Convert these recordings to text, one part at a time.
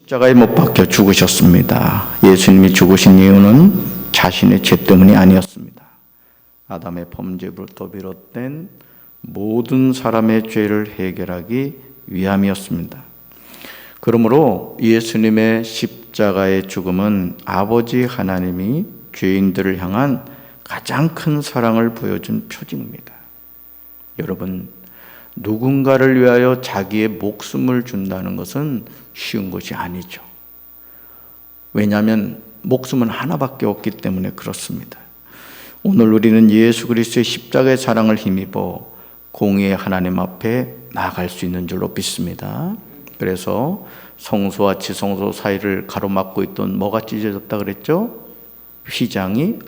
십자가에 못 박혀 죽으셨습니다. 예수님이 죽으신 이유는 자신의 죄 때문이 아니었습니다. 아담의 범죄부터 비롯된 모든 사람의 죄를 해결하기 위함이었습니다. 그러므로 예수님의 십자가의 죽음은 아버지 하나님이 죄인들을 향한 가장 큰 사랑을 보여준 표징입니다. 여러분, 누군가를 위하여 자기의 목숨을 준다는 것은 쉬운 것이 아니죠. 왜냐하면 목숨은 하나밖에 없기 때문에 그렇습니다. 오늘 우리는 예수 그리스도의 십자가의 사랑을 힘입어 공의의 하나님 앞에 나아갈 수 있는 줄로 믿습니다. 그래서 성소와 지성소 사이를 가로막고 있던 뭐가 찢어졌다 그랬죠? 휘장이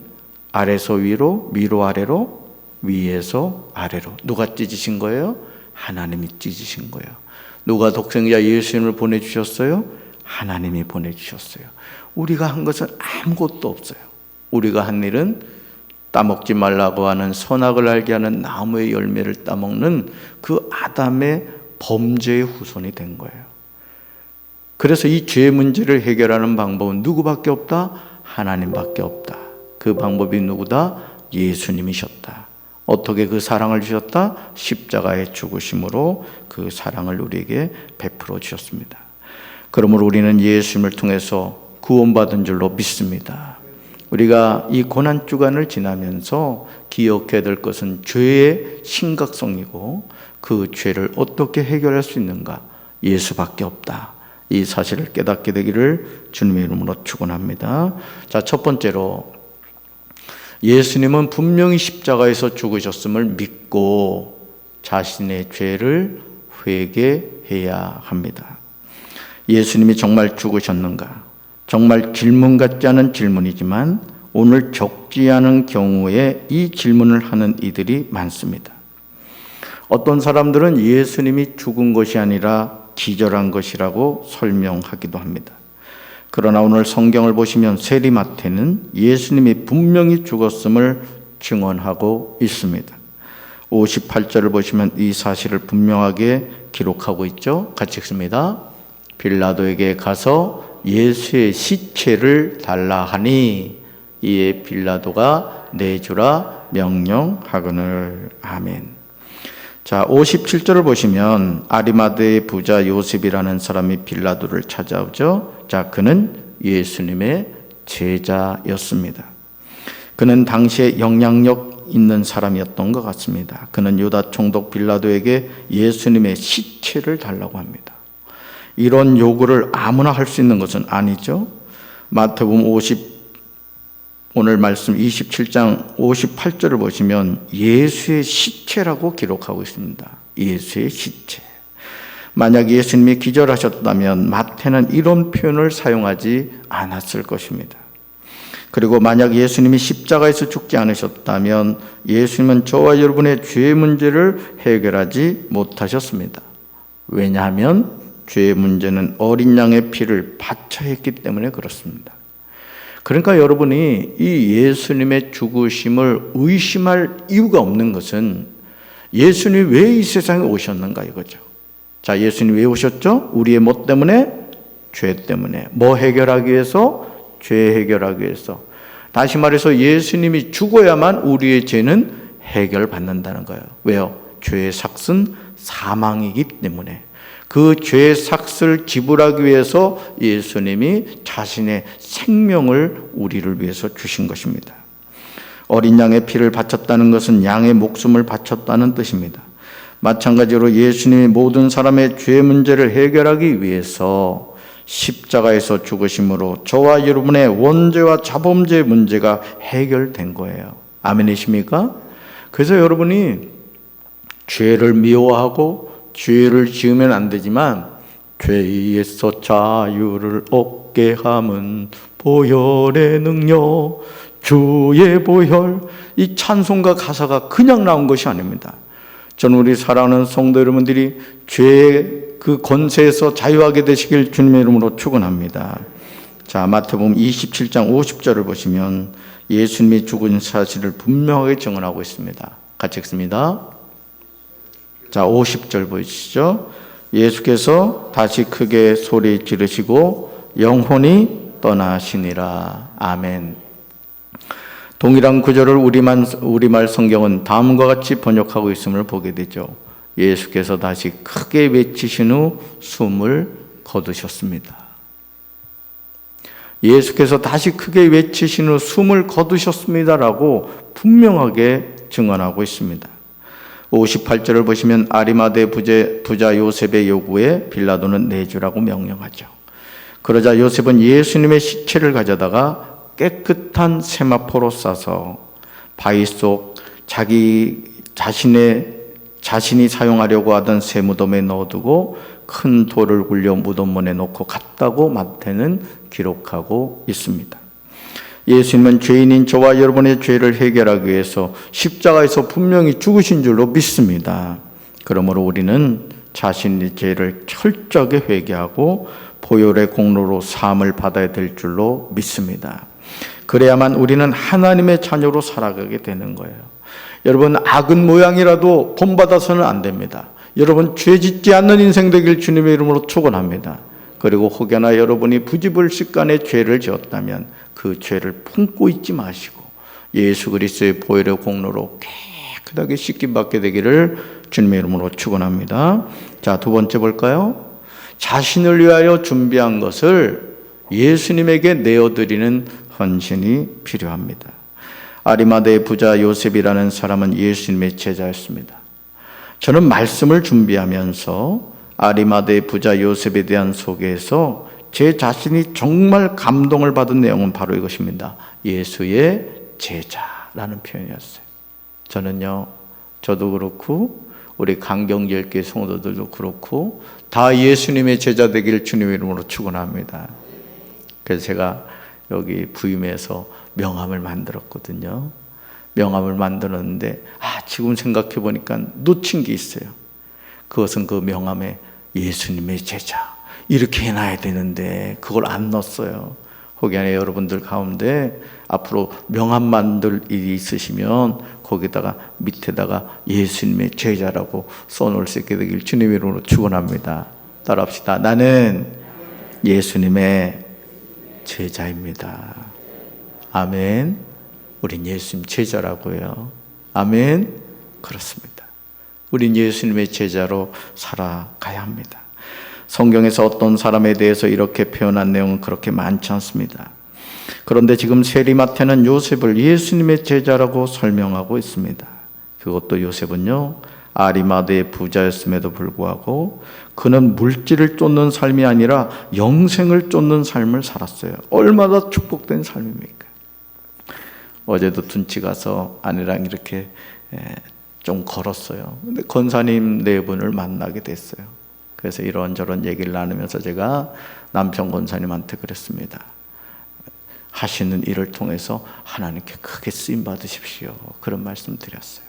아래서 위로, 위로 아래로, 위에서 아래로. 누가 찢으신 거예요? 하나님이 찢으신 거예요. 누가 독생자 예수님을 보내주셨어요? 하나님이 보내주셨어요. 우리가 한 것은 아무것도 없어요. 우리가 한 일은 따먹지 말라고 하는 선악을 알게 하는 나무의 열매를 따먹는 그 아담의 범죄의 후손이 된 거예요. 그래서 이 죄 문제를 해결하는 방법은 누구밖에 없다? 하나님밖에 없다. 그 방법이 누구다? 예수님이셨다. 어떻게 그 사랑을 주셨다? 십자가의 죽으심으로 그 사랑을 우리에게 베풀어 주셨습니다. 그러므로 우리는 예수님을 통해서 구원받은 줄로 믿습니다. 우리가 이 고난주간을 지나면서 기억해야 될 것은 죄의 심각성이고 그 죄를 어떻게 해결할 수 있는가? 예수밖에 없다. 이 사실을 깨닫게 되기를 주님의 이름으로 축원합니다. 자, 첫 번째로 예수님은 분명히 십자가에서 죽으셨음을 믿고 자신의 죄를 회개해야 합니다. 예수님이 정말 죽으셨는가? 정말 질문 같지 않은 질문이지만 오늘 적지 않은 경우에 이 질문을 하는 이들이 많습니다. 어떤 사람들은 예수님이 죽은 것이 아니라 기절한 것이라고 설명하기도 합니다. 그러나 오늘 성경을 보시면 세리마태는 예수님이 분명히 죽었음을 증언하고 있습니다. 58절을 보시면 이 사실을 분명하게 기록하고 있죠. 같이 읽습니다. 빌라도에게 가서 예수의 시체를 달라 하니 이에 빌라도가 내주라 명령하거늘. 아멘. 자, 57절을 보시면 아리마대의 부자 요셉이라는 사람이 빌라도를 찾아오죠. 자, 그는 예수님의 제자였습니다. 그는 당시에 영향력 있는 사람이었던 것 같습니다. 그는 유다 총독 빌라도에게 예수님의 시체를 달라고 합니다. 이런 요구를 아무나 할 수 있는 것은 아니죠. 마태복음 오늘 말씀 27장 58절을 보시면 예수의 시체라고 기록하고 있습니다. 예수의 시체. 만약 예수님이 기절하셨다면 마태는 이런 표현을 사용하지 않았을 것입니다. 그리고 만약 예수님이 십자가에서 죽지 않으셨다면 예수님은 저와 여러분의 죄 문제를 해결하지 못하셨습니다. 왜냐하면 죄의 문제는 어린 양의 피를 바쳐야 했기 때문에 그렇습니다. 그러니까 여러분이 이 예수님의 죽으심을 의심할 이유가 없는 것은 예수님이 왜 이 세상에 오셨는가 이거죠. 자, 예수님이 왜 오셨죠? 우리의 뭐 때문에? 죄 때문에. 뭐 해결하기 위해서? 죄 해결하기 위해서. 다시 말해서 예수님이 죽어야만 우리의 죄는 해결받는다는 거예요. 왜요? 죄의 삭은 사망이기 때문에. 그 죄의 삭을 지불하기 위해서 예수님이 자신의 생명을 우리를 위해서 주신 것입니다. 어린 양의 피를 바쳤다는 것은 양의 목숨을 바쳤다는 뜻입니다. 마찬가지로 예수님이 모든 사람의 죄 문제를 해결하기 위해서 십자가에서 죽으심으로 저와 여러분의 원죄와 자범죄 문제가 해결된 거예요. 아멘이십니까? 그래서 여러분이 죄를 미워하고 죄를 지으면 안 되지만 죄에서 자유를 얻게 함은 보혈의 능력, 주의 보혈. 이 찬송가 가사가 그냥 나온 것이 아닙니다. 저는 우리 사랑하는 성도 여러분들이 죄의 그 권세에서 자유하게 되시길 주님의 이름으로 축원합니다. 자, 마태복음 27장 50절을 보시면 예수님이 죽은 사실을 분명하게 증언하고 있습니다. 같이 읽습니다. 자, 50절 보이시죠? 예수께서 다시 크게 소리 지르시고 영혼이 떠나시니라. 아멘. 동일한 구절을 우리말 성경은 다음과 같이 번역하고 있음을 보게 되죠. 예수께서 다시 크게 외치신 후 숨을 거두셨습니다. 예수께서 다시 크게 외치신 후 숨을 거두셨습니다라고 분명하게 증언하고 있습니다. 58절을 보시면 아리마대 부자 요셉의 요구에 빌라도는 내주라고 명령하죠. 그러자 요셉은 예수님의 시체를 가져다가 깨끗한 세마포로 싸서 바위 속 자신이 사용하려고 하던 새 무덤에 넣어두고 큰 돌을 굴려 무덤문에 놓고 갔다고 마태는 기록하고 있습니다. 예수님은 죄인인 저와 여러분의 죄를 해결하기 위해서 십자가에서 분명히 죽으신 줄로 믿습니다. 그러므로 우리는 자신의 죄를 철저하게 회개하고 보혈의 공로로 사함을 받아야 될 줄로 믿습니다. 그래야만 우리는 하나님의 자녀로 살아가게 되는 거예요. 여러분, 악은 모양이라도 본받아서는 안 됩니다. 여러분, 죄 짓지 않는 인생 되길 주님의 이름으로 축원합니다. 그리고 혹여나 여러분이 부지불식간에 죄를 지었다면 그 죄를 품고 있지 마시고 예수 그리스도의 보혈의 공로로 깨끗하게 씻김받게 되기를 주님의 이름으로 축원합니다. 자, 두 번째 볼까요? 자신을 위하여 준비한 것을 예수님에게 내어드리는 헌신이 필요합니다. 아리마대의 부자 요셉이라는 사람은 예수님의 제자였습니다. 저는 말씀을 준비하면서 아리마대의 부자 요셉에 대한 소개에서 제 자신이 정말 감동을 받은 내용은 바로 이것입니다. 예수의 제자라는 표현이었어요. 저도 그렇고 우리 강경제일교회 성도들도 그렇고 다 예수님의 제자 되기를 주님의 이름으로 축원합니다. 그래서 제가 여기 부임해서 명함을 만들었거든요. 명함을 만들었는데 지금 생각해 보니까 놓친 게 있어요. 그것은 그 명함에 예수님의 제자 이렇게 해놔야 되는데 그걸 안 넣었어요. 혹여나 여러분들 가운데 앞으로 명함 만들 일이 있으시면 거기다가 밑에다가 예수님의 제자라고 써놓을 수 있게 되길 주님의 이름으로 축원합니다. 따라합시다. 나는 예수님의 제자입니다. 아멘. 우린 예수님 제자라고요. 아멘. 그렇습니다. 우린 예수님의 제자로 살아가야 합니다. 성경에서 어떤 사람에 대해서 이렇게 표현한 내용은 그렇게 많지 않습니다. 그런데 지금 세리마태는 요셉을 예수님의 제자라고 설명하고 있습니다. 그것도 요셉은요, 아리마대의 부자였음에도 불구하고 그는 물질을 쫓는 삶이 아니라 영생을 쫓는 삶을 살았어요. 얼마나 축복된 삶입니까? 어제도 둔치 가서 아내랑 이렇게 좀 걸었어요. 근데 권사님 네 분을 만나게 됐어요. 그래서 이런저런 얘기를 나누면서 제가 남편 권사님한테 그랬습니다. 하시는 일을 통해서 하나님께 크게 쓰임 받으십시오. 그런 말씀 드렸어요.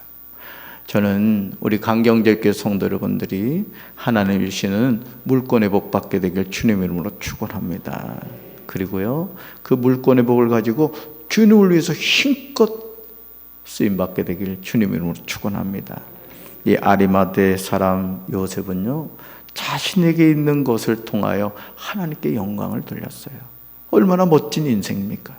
저는 우리 강경제교회 성도 여러분들이 하나님 주시는 물권의 복 받게 되길 주님의 이름으로 축원합니다. 그리고요, 그 물권의 복을 가지고 주님을 위해서 힘껏 쓰임 받게 되길 주님의 이름으로 축원합니다. 이 아리마대 사람 요셉은요, 자신에게 있는 것을 통하여 하나님께 영광을 돌렸어요. 얼마나 멋진 인생입니까?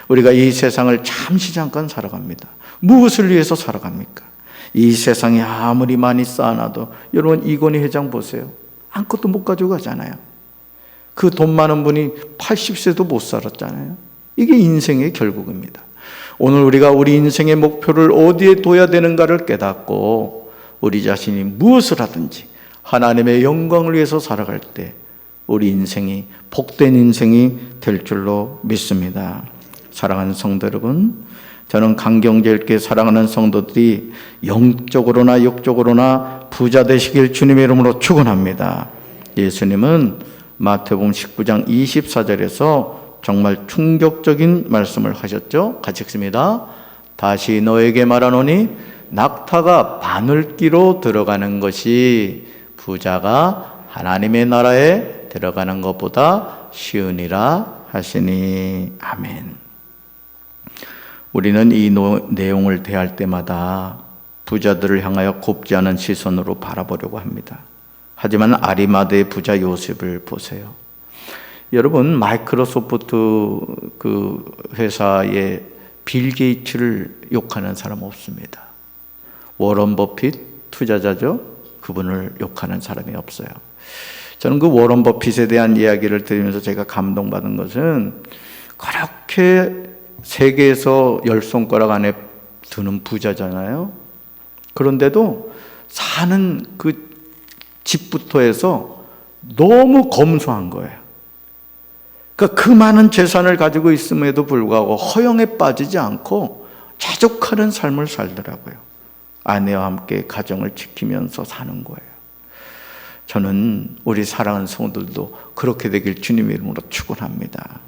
우리가 이 세상을 잠깐 살아갑니다. 무엇을 위해서 살아갑니까? 이 세상에 아무리 많이 쌓아놔도 여러분 이건희 회장 보세요. 아무것도 못 가지고 가잖아요. 그 돈 많은 분이 80세도 못 살았잖아요. 이게 인생의 결국입니다. 오늘 우리가 우리 인생의 목표를 어디에 둬야 되는가를 깨닫고 우리 자신이 무엇을 하든지 하나님의 영광을 위해서 살아갈 때 우리 인생이 복된 인생이 될 줄로 믿습니다. 사랑하는 성도 여러분, 저는 강경제일교회 사랑하는 성도들이 영적으로나 육적으로나 부자 되시길 주님의 이름으로 축원합니다. 예수님은 마태복음 19장 24절에서 정말 충격적인 말씀을 하셨죠. 같이 읽습니다. 다시 너에게 말하노니 낙타가 바늘기로 들어가는 것이 부자가 하나님의 나라에 들어가는 것보다 쉬우니라 하시니. 아멘. 우리는 이 내용을 대할 때마다 부자들을 향하여 곱지 않은 시선으로 바라보려고 합니다. 하지만 아리마대의 부자 요셉을 보세요. 여러분, 마이크로소프트 그 회사의 빌 게이츠를 욕하는 사람 없습니다. 워런 버핏 투자자죠. 그분을 욕하는 사람이 없어요. 저는 그 워런 버핏에 대한 이야기를 들으면서 제가 감동받은 것은, 그렇게 세계에서 10손가락 안에 드는 부자잖아요. 그런데도 사는 그 집부터 해서 너무 검소한 거예요. 그러니까 그 많은 재산을 가지고 있음에도 불구하고 허영에 빠지지 않고 자족하는 삶을 살더라고요. 아내와 함께 가정을 지키면서 사는 거예요. 저는 우리 사랑하는 성도들도 그렇게 되길 주님의 이름으로 축원합니다.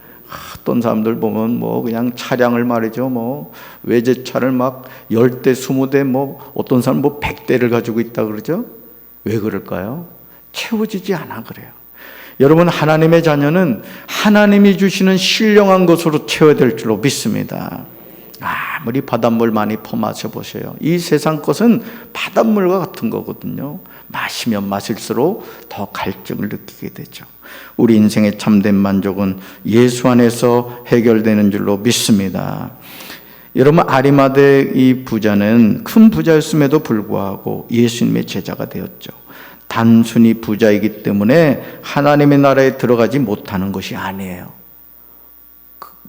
어떤 사람들 보면 뭐 그냥 차량을 말이죠, 뭐 외제차를 막 10대, 20대, 뭐 어떤 사람 뭐 100대를 가지고 있다 그러죠. 왜 그럴까요? 채워지지 않아 그래요. 여러분, 하나님의 자녀는 하나님이 주시는 신령한 것으로 채워야 될 줄로 믿습니다. 아무리 바닷물 많이 퍼마셔 보세요. 이 세상 것은 바닷물과 같은 거거든요. 마시면 마실수록 더 갈증을 느끼게 되죠. 우리 인생의 참된 만족은 예수 안에서 해결되는 줄로 믿습니다. 여러분, 아리마대 이 부자는 큰 부자였음에도 불구하고 예수님의 제자가 되었죠. 단순히 부자이기 때문에 하나님의 나라에 들어가지 못하는 것이 아니에요.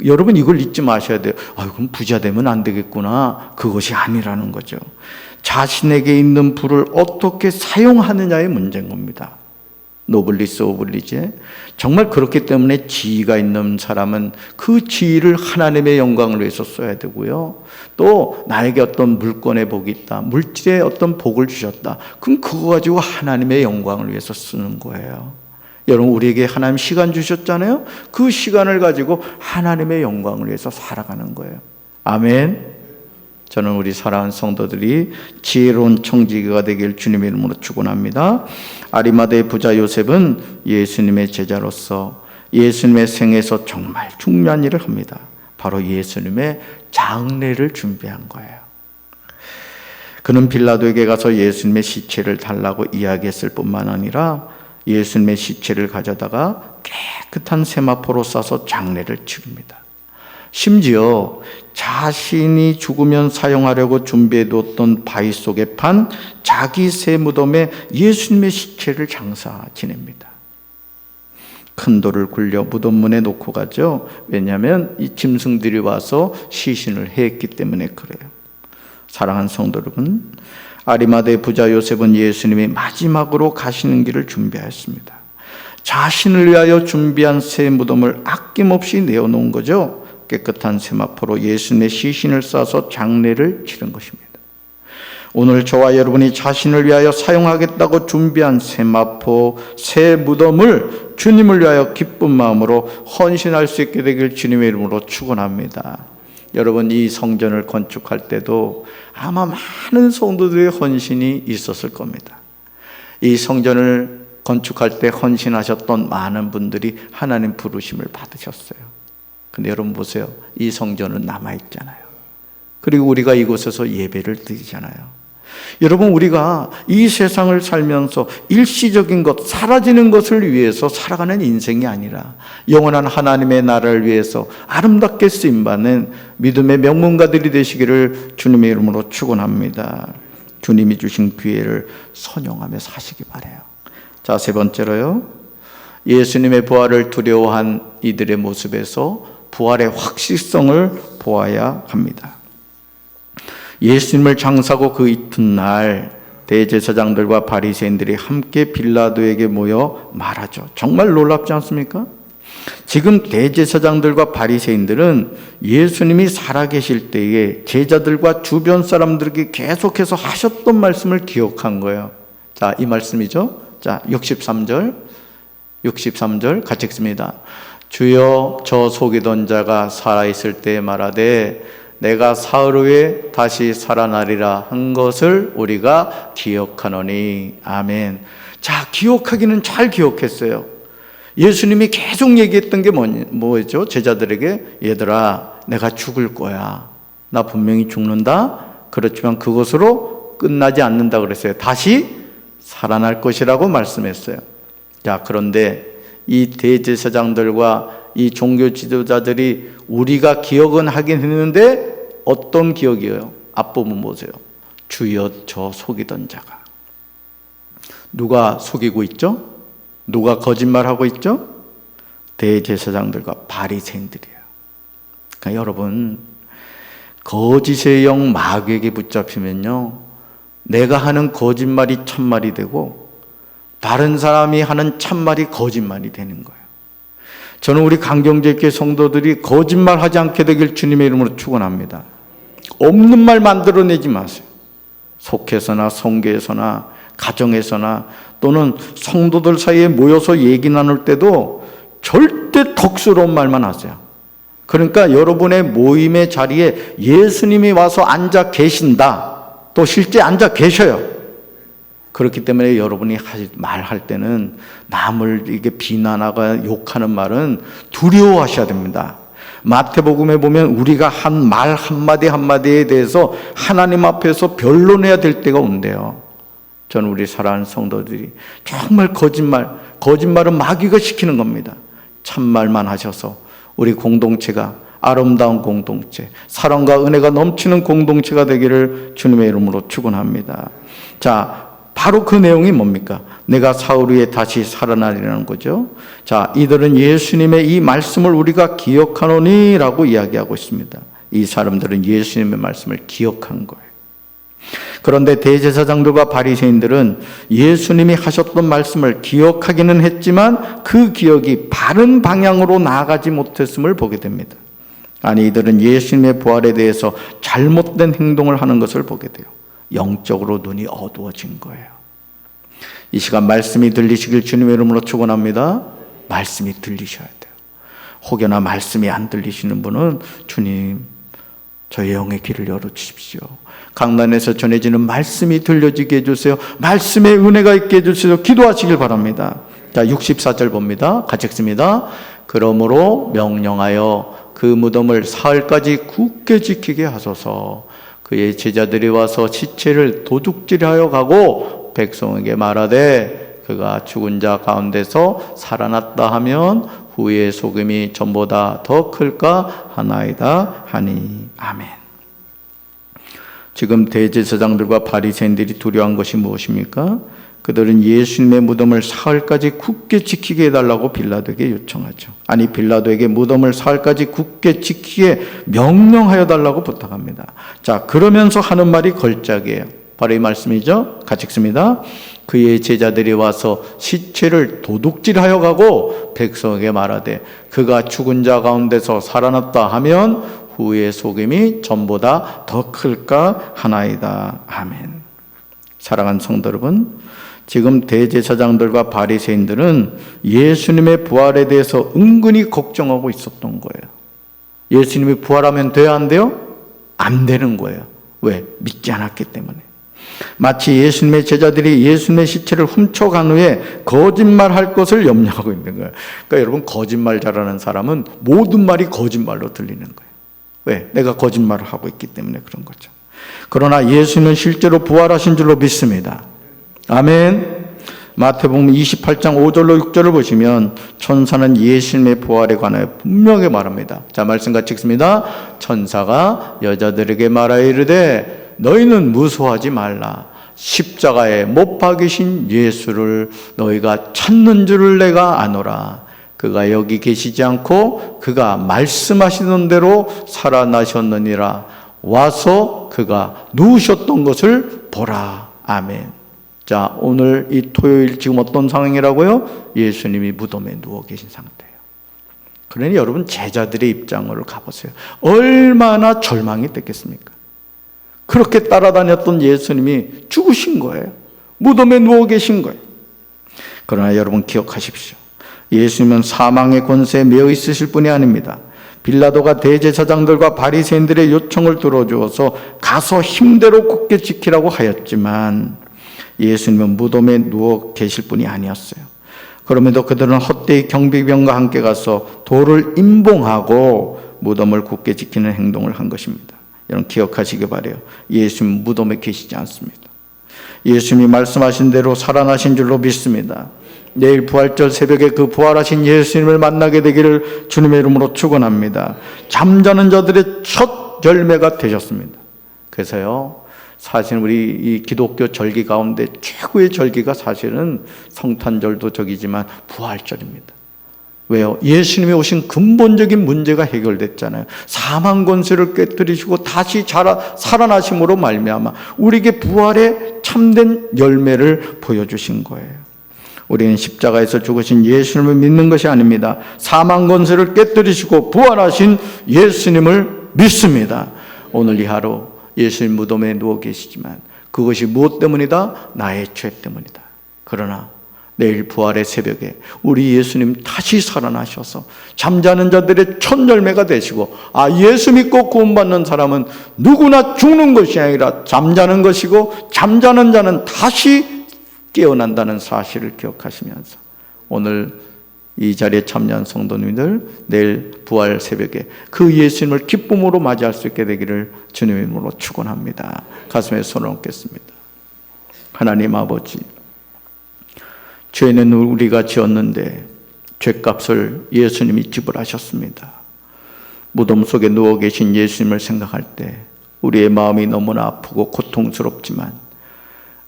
여러분, 이걸 잊지 마셔야 돼요. 그럼 부자 되면 안 되겠구나. 그것이 아니라는 거죠. 자신에게 있는 부를 어떻게 사용하느냐의 문제인 겁니다. 노블리스 오블리제. 정말 그렇기 때문에 지위가 있는 사람은 그 지위를 하나님의 영광을 위해서 써야 되고요. 또 나에게 어떤 물권의 복이 있다, 물질의 어떤 복을 주셨다, 그럼 그거 가지고 하나님의 영광을 위해서 쓰는 거예요. 여러분, 우리에게 하나님 시간 주셨잖아요. 그 시간을 가지고 하나님의 영광을 위해서 살아가는 거예요. 아멘. 저는 우리 사랑하는 성도들이 지혜로운 청지기가 되길 주님의 이름으로 축원합니다. 아리마대의 부자 요셉은 예수님의 제자로서 예수님의 생에서 정말 중요한 일을 합니다. 바로 예수님의 장례를 준비한 거예요. 그는 빌라도에게 가서 예수님의 시체를 달라고 이야기했을 뿐만 아니라 예수님의 시체를 가져다가 깨끗한 세마포로 싸서 장례를 치릅니다. 심지어 자신이 죽으면 사용하려고 준비해두었던 바위 속에 판 자기 새 무덤에 예수님의 시체를 장사 지냅니다. 큰 돌을 굴려 무덤 문에 놓고 가죠. 왜냐하면 이 짐승들이 와서 시신을 해했기 때문에 그래요. 사랑하는 성도 여러분, 아리마대 부자 요셉은 예수님이 마지막으로 가시는 길을 준비하였습니다. 자신을 위하여 준비한 새 무덤을 아낌없이 내어놓은 거죠. 깨끗한 세마포로 예수님의 시신을 싸서 장례를 치른 것입니다. 오늘 저와 여러분이 자신을 위하여 사용하겠다고 준비한 세마포, 새 무덤을 주님을 위하여 기쁜 마음으로 헌신할 수 있게 되길 주님의 이름으로 축원합니다. 여러분, 이 성전을 건축할 때도 아마 많은 성도들의 헌신이 있었을 겁니다. 이 성전을 건축할 때 헌신하셨던 많은 분들이 하나님 부르심을 받으셨어요. 근데 여러분 보세요. 이 성전은 남아있잖아요. 그리고 우리가 이곳에서 예배를 드리잖아요. 여러분, 우리가 이 세상을 살면서 일시적인 것, 사라지는 것을 위해서 살아가는 인생이 아니라 영원한 하나님의 나라를 위해서 아름답게 쓰임받는 믿음의 명문가들이 되시기를 주님의 이름으로 축원합니다. 주님이 주신 기회를 선용하며 사시기 바라요. 자, 세 번째로요. 예수님의 부활을 두려워한 이들의 모습에서 부활의 확실성을 보아야 합니다. 예수님을 장사하고 그 이튿날 대제사장들과 바리새인들이 함께 빌라도에게 모여 말하죠. 정말 놀랍지 않습니까? 지금 대제사장들과 바리새인들은 예수님이 살아계실 때에 제자들과 주변 사람들에게 계속해서 하셨던 말씀을 기억한 거예요. 자, 이 말씀이죠. 자, 63절 같이 읽습니다. 주여, 저 속이던 자가 살아있을 때 말하되 내가 사흘 후에 다시 살아나리라 한 것을 우리가 기억하노니. 아멘. 자, 기억하기는 잘 기억했어요. 예수님이 계속 얘기했던 게 뭐였죠? 제자들에게, 얘들아, 내가 죽을 거야. 나 분명히 죽는다. 그렇지만 그것으로 끝나지 않는다 그랬어요. 다시 살아날 것이라고 말씀했어요. 자, 그런데 이 대제사장들과 이 종교 지도자들이 우리가 기억은 하긴 했는데 어떤 기억이에요? 앞부분 보세요. 주여 저 속이던 자가. 누가 속이고 있죠? 누가 거짓말하고 있죠? 대제사장들과 바리새인들이에요. 그러니까 여러분, 거짓의 영 마귀에게 붙잡히면요, 내가 하는 거짓말이 참말이 되고 다른 사람이 하는 참말이 거짓말이 되는 거예요. 저는 우리 강경제교회 성도들이 거짓말하지 않게 되길 주님의 이름으로 축원합니다. 없는 말 만들어내지 마세요. 속해서나 성교에서나 가정에서나 또는 성도들 사이에 모여서 얘기 나눌 때도 절대 덕스러운 말만 하세요. 그러니까 여러분의 모임의 자리에 예수님이 와서 앉아 계신다, 또 실제 앉아 계셔요. 그렇기 때문에 여러분이 말할 때는 남을 이게 비난하거나 욕하는 말은 두려워하셔야 됩니다. 마태복음에 보면 우리가 한 말 한마디 한마디에 대해서 하나님 앞에서 변론해야 될 때가 온대요. 저는 우리 사랑하는 성도들이 정말 거짓말은 마귀가 시키는 겁니다. 참말만 하셔서 우리 공동체가 아름다운 공동체, 사랑과 은혜가 넘치는 공동체가 되기를 주님의 이름으로 축원합니다. 자, 바로 그 내용이 뭡니까? 내가 사흘 후에 다시 살아나리라는 거죠. 자, 이들은 예수님의 이 말씀을 우리가 기억하노니라고 이야기하고 있습니다. 이 사람들은 예수님의 말씀을 기억한 거예요. 그런데 대제사장들과 바리새인들은 예수님이 하셨던 말씀을 기억하기는 했지만 그 기억이 바른 방향으로 나아가지 못했음을 보게 됩니다. 아니, 이들은 예수님의 부활에 대해서 잘못된 행동을 하는 것을 보게 돼요. 영적으로 눈이 어두워진 거예요. 이 시간 말씀이 들리시길 주님의 이름으로 축원합니다. 말씀이 들리셔야 돼요. 혹여나 말씀이 안 들리시는 분은 주님, 저의 영의 귀를 열어주십시오. 강단에서 전해지는 말씀이 들려지게 해주세요. 말씀의 은혜가 있게 해주세요. 기도하시길 바랍니다. 자, 64절 봅니다. 같이 읽습니다. 그러므로 명령하여 그 무덤을 사흘까지 굳게 지키게 하소서. 그의 제자들이 와서 시체를 도둑질하여 가고 백성에게 말하되 그가 죽은 자 가운데서 살아났다 하면 후의 속임이 전보다 더 클까 하나이다 하니. 아멘. 지금 대제사장들과 바리새인들이 두려워한 것이 무엇입니까? 그들은 예수님의 무덤을 사흘까지 굳게 지키게 해달라고 빌라도에게 요청하죠. 아니, 빌라도에게 무덤을 사흘까지 굳게 지키게 명령하여 달라고 부탁합니다. 자, 그러면서 하는 말이 걸작이에요. 바로 이 말씀이죠. 같이 읽습니다. 그의 제자들이 와서 시체를 도둑질하여 가고 백성에게 말하되 그가 죽은 자 가운데서 살아났다 하면 후의 속임이 전보다 더 클까 하나이다. 아멘. 사랑하는 성도 여러분, 지금 대제사장들과 바리새인들은 예수님의 부활에 대해서 은근히 걱정하고 있었던 거예요. 예수님이 부활하면 돼야 안 돼요? 안 되는 거예요. 왜? 믿지 않았기 때문에. 마치 예수님의 제자들이 예수님의 시체를 훔쳐간 후에 거짓말할 것을 염려하고 있는 거예요. 그러니까 여러분, 거짓말 잘하는 사람은 모든 말이 거짓말로 들리는 거예요. 왜? 내가 거짓말을 하고 있기 때문에 그런 거죠. 그러나 예수는 실제로 부활하신 줄로 믿습니다. 아멘. 마태복음 28장 5절로 6절을 보시면 천사는 예수님의 부활에 관하여 분명히 말합니다. 자, 말씀 같이 읽습니다. 천사가 여자들에게 말하여 이르되 너희는 무서워하지 말라. 십자가에 못 박이신 예수를 너희가 찾는 줄을 내가 아노라. 그가 여기 계시지 않고 그가 말씀하시던 대로 살아나셨느니라. 와서 그가 누우셨던 것을 보라. 아멘. 자, 오늘 이 토요일 지금 어떤 상황이라고요? 예수님이 무덤에 누워 계신 상태예요. 그러니 여러분, 제자들의 입장으로 가보세요. 얼마나 절망이 됐겠습니까? 그렇게 따라다녔던 예수님이 죽으신 거예요. 무덤에 누워 계신 거예요. 그러나 여러분 기억하십시오. 예수님은 사망의 권세에 매여 있으실 분이 아닙니다. 빌라도가 대제사장들과 바리새인들의 요청을 들어주어서 가서 힘대로 굳게 지키라고 하였지만 예수님은 무덤에 누워 계실 분이 아니었어요. 그럼에도 그들은 헛되이 경비병과 함께 가서 돌을 임봉하고 무덤을 굳게 지키는 행동을 한 것입니다. 여러분 기억하시기 바라요. 예수님 무덤에 계시지 않습니다. 예수님이 말씀하신 대로 살아나신 줄로 믿습니다. 내일 부활절 새벽에 그 부활하신 예수님을 만나게 되기를 주님의 이름으로 축원합니다. 잠자는 자들의 첫 열매가 되셨습니다. 그래서요, 사실 우리 이 기독교 절기 가운데 최고의 절기가 사실은 성탄절도 절기지만 부활절입니다. 왜요? 예수님이 오신 근본적인 문제가 해결됐잖아요. 사망 권세를 깨뜨리시고 다시 살아나심으로 말미암아 우리에게 부활의 참된 열매를 보여주신 거예요. 우리는 십자가에서 죽으신 예수님을 믿는 것이 아닙니다. 사망 권세를 깨뜨리시고 부활하신 예수님을 믿습니다. 오늘 이 하루 예수님 무덤에 누워 계시지만 그것이 무엇 때문이다? 나의 죄 때문이다. 그러나 내일 부활의 새벽에 우리 예수님 다시 살아나셔서 잠자는 자들의 첫 열매가 되시고, 예수 믿고 구원받는 사람은 누구나 죽는 것이 아니라 잠자는 것이고, 잠자는 자는 다시 깨어난다는 사실을 기억하시면서 오늘 이 자리에 참여한 성도님들, 내일 부활 새벽에 그 예수님을 기쁨으로 맞이할 수 있게 되기를 주님의 이름으로 축원합니다. 가슴에 손을 얹겠습니다. 하나님 아버지, 죄는 우리가 지었는데 죄값을 예수님이 지불하셨습니다. 무덤 속에 누워 계신 예수님을 생각할 때 우리의 마음이 너무나 아프고 고통스럽지만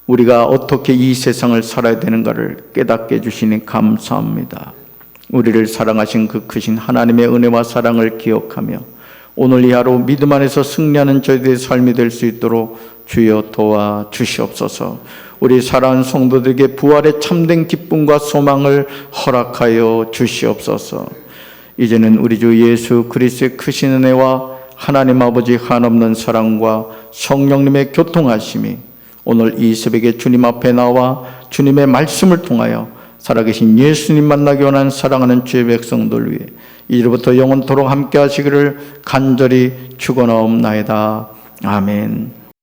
우리가 어떻게 이 세상을 살아야 되는가를 깨닫게 해주시니 감사합니다. 우리를 사랑하신 그 크신 하나님의 은혜와 사랑을 기억하며 오늘 이 하루 믿음 안에서 승리하는 저희들의 삶이 될 수 있도록 주여 도와주시옵소서. 우리 사랑하는 성도들에게 부활의 참된 기쁨과 소망을 허락하여 주시옵소서. 이제는 우리 주 예수 그리스도의 크신 은혜와 하나님 아버지 한없는 사랑과 성령님의 교통하심이 오늘 이 새벽에 주님 앞에 나와 주님의 말씀을 통하여 살아계신 예수님 만나기 원하는 사랑하는 주의 백성들 위해 이제부터 영원토록 함께 하시기를 간절히 축원하옵나이다. 아멘.